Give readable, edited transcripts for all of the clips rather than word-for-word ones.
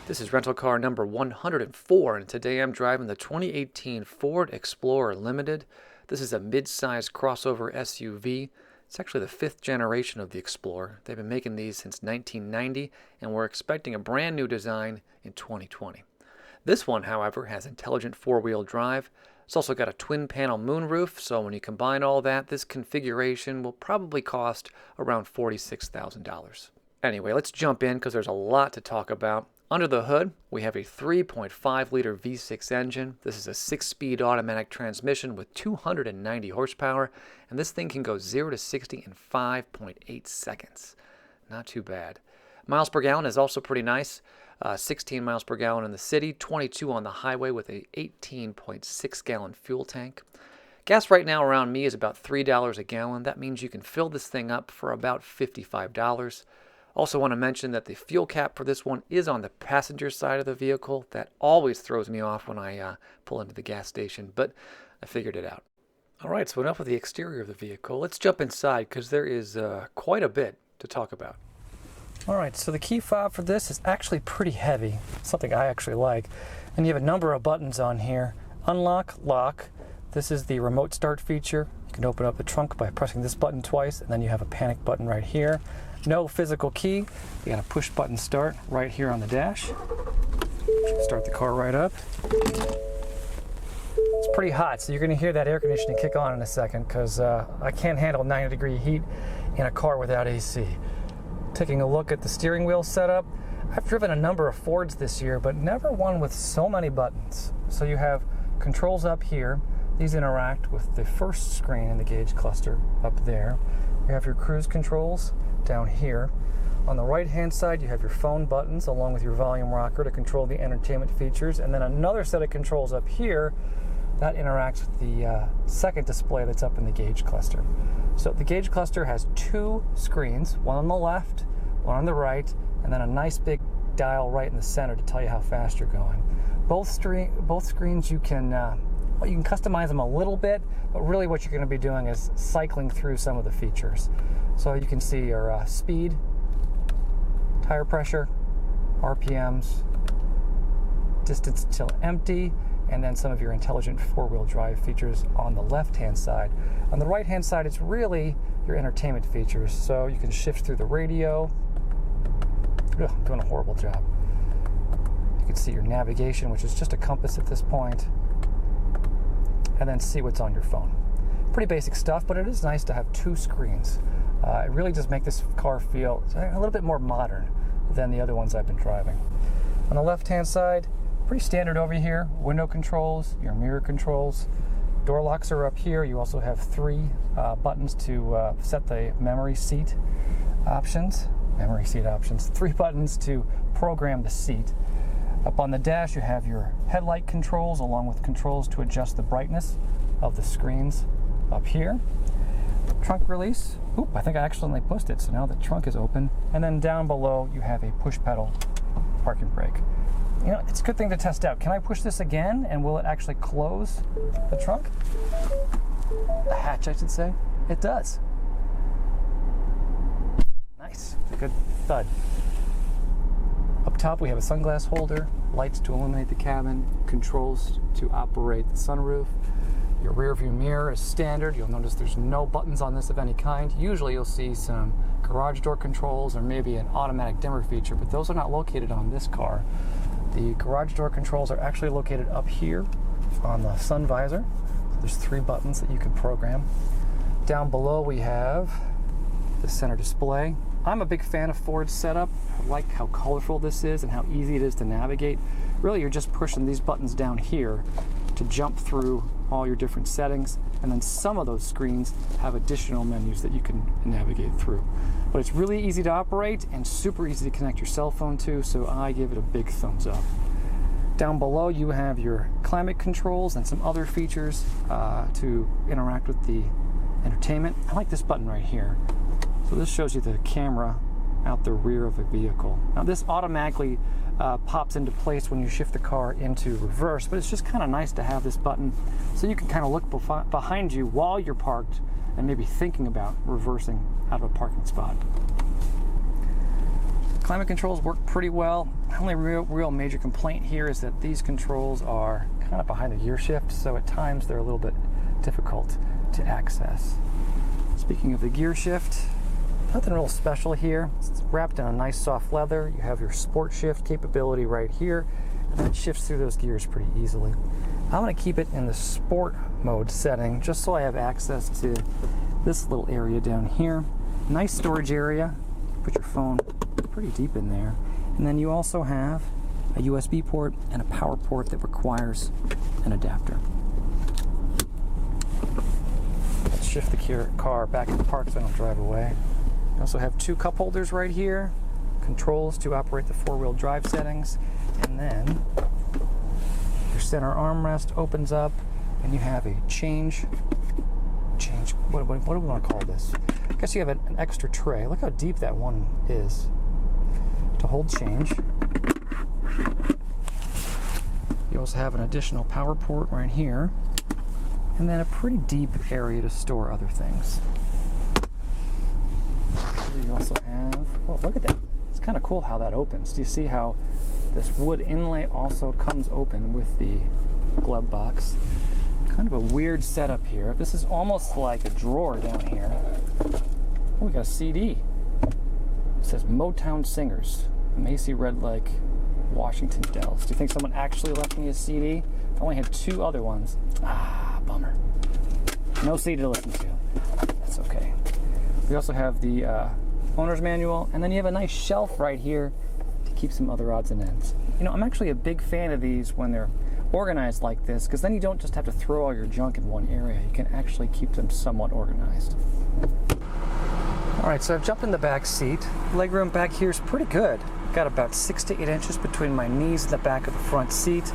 This is rental car number 104, and today I'm driving the 2018 Ford Explorer Limited. This is a mid-size crossover SUV. It's actually the 5th generation of the Explorer. They've been making these since 1990, and we're expecting a brand new design in 2020. This one, however, has intelligent four-wheel drive. It's also got a twin-panel moonroof, so when you combine all that, this configuration will probably cost around $46,000. Anyway, let's jump in because there's a lot to talk about. Under the hood, we have a 3.5-liter V6 engine. This is a 6-speed automatic transmission with 290 horsepower, and this thing can go 0 to 60 in 5.8 seconds. Not too bad. Miles per gallon is also pretty nice. 16 miles per gallon in the city, 22 on the highway with a 18.6-gallon fuel tank. Gas right now around me is about $3 a gallon. That means you can fill this thing up for about $55. Also want to mention that the fuel cap for this one is on the passenger side of the vehicle. That always throws me off when I pull into the gas station, but I figured it out. All right, so enough of the exterior of the vehicle. Let's jump inside because there is quite a bit to talk about. All right, so the key fob for this is actually pretty heavy, something I actually like. And you have a number of buttons on here. Unlock, lock. This is the remote start feature. You can open up the trunk by pressing this button twice, and then you have a panic button right here. No physical key. You got a push button start right here on the dash. Start the car right up. It's pretty hot, so you're going to hear that air conditioning kick on in a second because I can't handle 90-degree heat in a car without AC. Taking a look at the steering wheel setup, I've driven a number of Fords this year, but never one with so many buttons. So you have controls up here. These interact with the first screen in the gauge cluster up there. You have your cruise controls down here. On the right hand side you have your phone buttons along with your volume rocker to control the entertainment features, and then another set of controls up here that interacts with the second display that's up in the gauge cluster. So the gauge cluster has two screens, one on the left, one on the right, and then a nice big dial right in the center to tell you how fast you're going. Both screens you can customize them a little bit, but really what you're going to be doing is cycling through some of the features. So you can see your speed, tire pressure, RPMs, distance till empty, and then some of your intelligent four-wheel drive features on the left-hand side. On the right-hand side, it's really your entertainment features. So you can shift through the radio. Ugh, I'm doing a horrible job. You can see your navigation, which is just a compass at this point, and then see what's on your phone. Pretty basic stuff, but it is nice to have two screens. It really does make this car feel a little bit more modern than the other ones I've been driving. On the left-hand side, pretty standard over here. Window controls, your mirror controls. Door locks are up here. You also have three buttons to set the memory seat options. Three buttons to program the seat. Up on the dash, you have your headlight controls along with controls to adjust the brightness of the screens up here. Trunk release. Oop, I think I accidentally pushed it, so now the trunk is open. And then down below, you have a push pedal parking brake. You know, it's a good thing to test out. Can I push this again, and will it actually close the trunk? The hatch, I should say. It does. Nice. It's a good thud. Up top, we have a sunglass holder, lights to illuminate the cabin, controls to operate the sunroof. Your rear view mirror is standard. You'll notice there's no buttons on this of any kind. Usually you'll see some garage door controls or maybe an automatic dimmer feature, but those are not located on this car. The garage door controls are actually located up here on the sun visor. So there's three buttons that you can program. Down below we have the center display. I'm a big fan of Ford's setup. I like how colorful this is and how easy it is to navigate. Really, you're just pushing these buttons down here to jump through all your different settings, and then some of those screens have additional menus that you can navigate through. But it's really easy to operate and super easy to connect your cell phone to, so I give it a big thumbs up. Down below you have your climate controls and some other features to interact with the entertainment. I like this button right here. So this shows you the camera out the rear of a vehicle. Now this automatically pops into place when you shift the car into reverse, but it's just kind of nice to have this button so you can kind of look behind you while you're parked and maybe thinking about reversing out of a parking spot. climate controls work pretty well. The only real major complaint here is that these controls are kind of behind the gear shift, so at times they're a little bit difficult to access. Speaking of the gear shift, nothing real special here. It's wrapped in a nice soft leather. You have your sport shift capability right here, and that shifts through those gears pretty easily. I'm going to keep it in the sport mode setting just so I have access to this little area down here. Nice storage area. Put your phone pretty deep in there. And then you also have a USB port and a power port that requires an adapter. Let's shift the car back in the park so I don't drive away. You also have two cup holders right here, controls to operate the four-wheel drive settings, and then your center armrest opens up and you have a change, what do we want to call this? I guess you have an extra tray. Look how deep that one is to hold change. You also have an additional power port right here, and then a pretty deep area to store other things. You also have, oh, look at that. It's kind of cool how that opens. Do you see how this wood inlay also comes open with the glove box? Kind of a weird setup here. This is almost like a drawer down here. Oh, we got a CD. It says Motown Singers, Macy Red Lake, Washington Dells. Do you think someone actually left me a CD? I only had two other ones. Ah, bummer. No CD to listen to. That's okay. We also have the owner's manual, and then you have a nice shelf right here to keep some other odds and ends. You know, I'm actually a big fan of these when they're organized like this, because then you don't just have to throw all your junk in one area. You can actually keep them somewhat organized. All right, so I've jumped in the back seat. Legroom back here is pretty good. Got about 6 to 8 inches between my knees and the back of the front seat.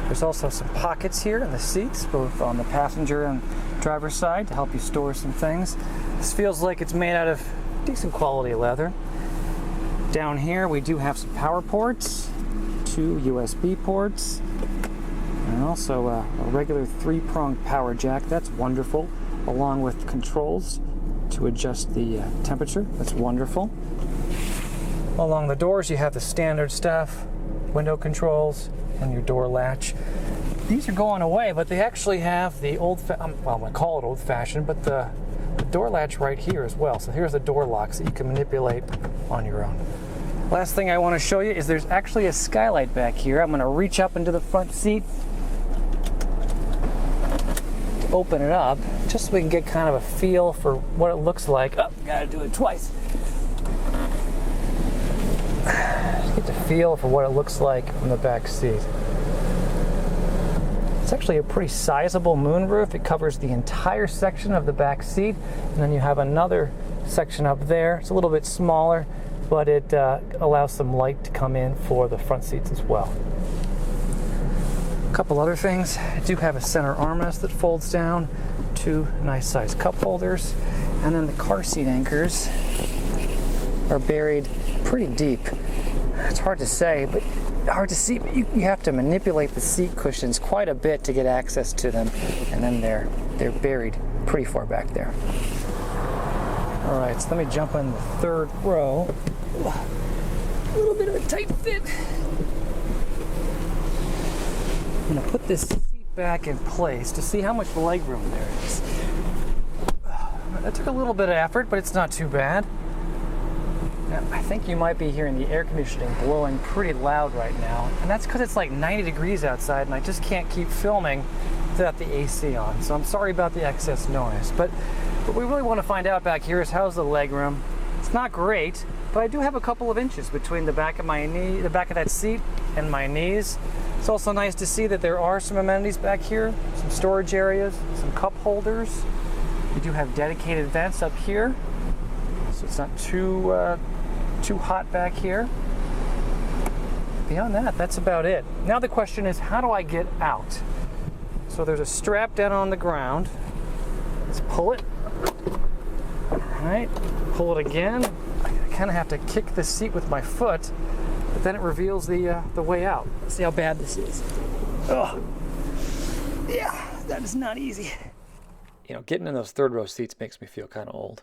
There's also some pockets here in the seats, both on the passenger and driver's side, to help you store some things. This feels like it's made out of decent quality leather. Down here we do have some power ports, 2 USB ports, and also a regular 3-pronged power jack. That's wonderful, along with controls to adjust the temperature. That's wonderful. Along the doors you have the standard stuff, window controls, and your door latch. These are going away, but they actually have the well, I'm going to call it old-fashioned, but the door latch right here as well. So here's the door locks that you can manipulate on your own. Last thing I want to show you is there's actually a skylight back here. I'm going to reach up into the front seat, open it up, just so we can get kind of a feel for what it looks like. Oh, gotta do it twice. Just get the feel for what it looks like from the back seat. It's actually a pretty sizable moonroof. It covers the entire section of the back seat, and then you have another section up there. It's a little bit smaller, but it allows some light to come in for the front seats as well. A couple other things. I do have a center armrest that folds down, 2 nice sized cup holders, and then the car seat anchors are buried pretty deep. It's hard to say, but hard to see, but you have to manipulate the seat cushions quite a bit to get access to them, and then they're buried pretty far back there. All right, so let me jump in the third row. A little bit of a tight fit. I'm going to put this seat back in place to see how much legroom there is. That took a little bit of effort, but it's not too bad. Now, I think you might be hearing the air conditioning blowing pretty loud right now, and that's because it's like 90 degrees outside and I just can't keep filming without the AC on. So I'm sorry about the excess noise, but what we really want to find out back here is how's the legroom. It's not great, but I do have a couple of inches between the back of my knee, the back of that seat and my knees. It's also nice to see that there are some amenities back here, some storage areas, some cup holders. We do have dedicated vents up here, so it's not too hot back here. Beyond that, that's about it. Now the question is, how do I get out? So there's a strap down on the ground. Let's pull it. All right, pull it again. I kind of have to kick the seat with my foot, but then it reveals the way out. Let's see how bad this is. Oh, yeah, that is not easy. You know, getting in those third row seats makes me feel kind of old.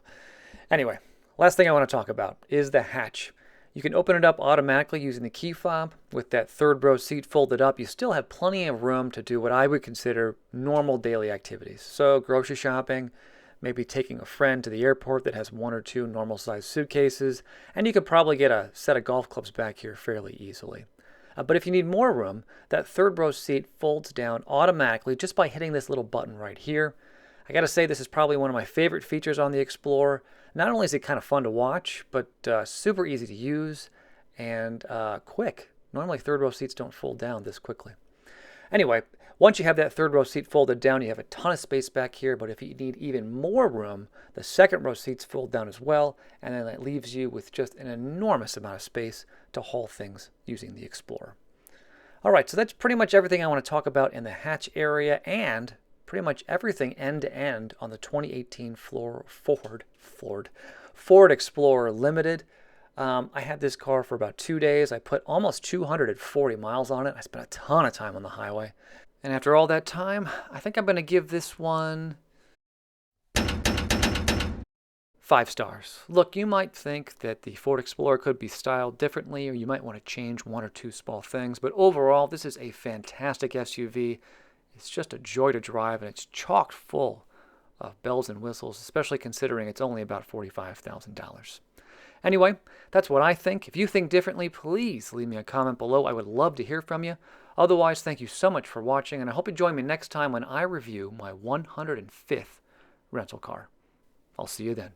Anyway, last thing I want to talk about is the hatch. You can open it up automatically using the key fob. With that third row seat folded up, you still have plenty of room to do what I would consider normal daily activities. So grocery shopping, maybe taking a friend to the airport that has 1 or 2 normal-sized suitcases, and you could probably get a set of golf clubs back here fairly easily. But if you need more room, that third row seat folds down automatically just by hitting this little button right here. I gotta say, this is probably one of my favorite features on the Explorer. Not only is it kind of fun to watch, but super easy to use and quick. Normally third row seats don't fold down this quickly. Anyway, once you have that third row seat folded down, you have a ton of space back here, but if you need even more room, the second row seats fold down as well, and then that leaves you with just an enormous amount of space to haul things using the Explorer. All right, so that's pretty much everything I want to talk about in the hatch area and pretty much everything end-to-end on the 2018 Ford Explorer Limited. I had this car for about 2 days. I put almost 240 miles on it. I spent a ton of time on the highway. And after all that time, I think I'm going to give this one 5 stars. Look, you might think that the Ford Explorer could be styled differently, or you might want to change 1 or 2 small things, but overall, this is a fantastic SUV. It's just a joy to drive, and it's chock full of bells and whistles, especially considering it's only about $45,000. Anyway, that's what I think. If you think differently, please leave me a comment below. I would love to hear from you. Otherwise, thank you so much for watching, and I hope you join me next time when I review my 105th rental car. I'll see you then.